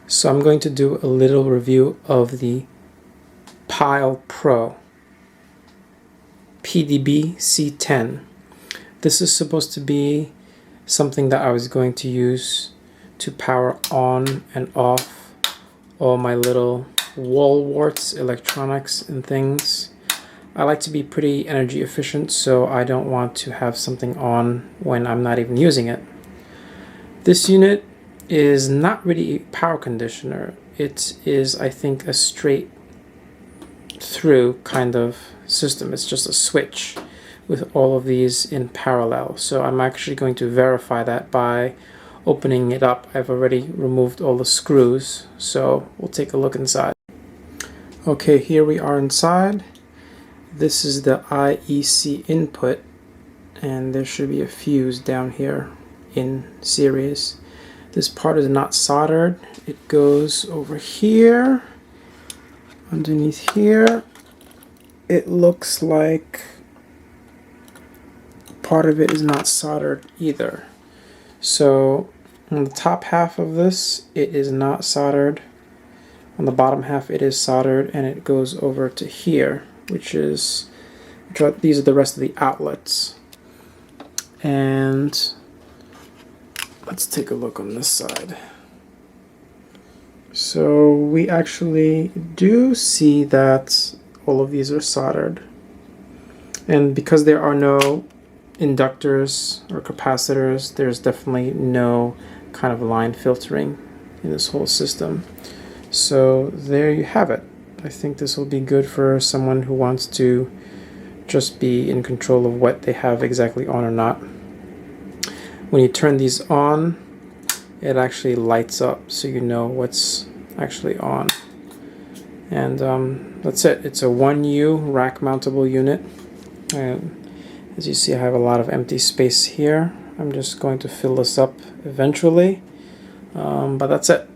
So I'm going to do a little review of the Pyle Pro PDBC10. This is supposed to be something that I was going to use to power on and off all my little wall warts, electronics and things. I like to be pretty energy efficient, so I don't want to have something on when I'm not even using it. This unit is not really a power conditioner. It is, I think, a straight through kind of system. It's just a switch with all of these in parallel. So I'm actually going to verify that by opening it up. I've already removed all the screws, so we'll take a look inside. Okay, here we are inside. This is the IEC input, and there should be a fuse down here in series. This part is not soldered. It goes over here, underneath here. It looks like part of it is not soldered either. So on the top half of this, it is not soldered. On the bottom half, it is soldered, and it goes over to here, these are the rest of the outlets. And let's take a look on this side. So we actually do see that all of these are soldered. And because there are no inductors or capacitors, there's definitely no kind of line filtering in this whole system. So there you have it. I think this will be good for someone who wants to just be in control of what they have exactly on or not. When you turn these on, it actually lights up so you know what's actually on. And that's it. It's a 1U rack mountable unit. And as you see, I have a lot of empty space here. I'm just going to fill this up eventually, but that's it.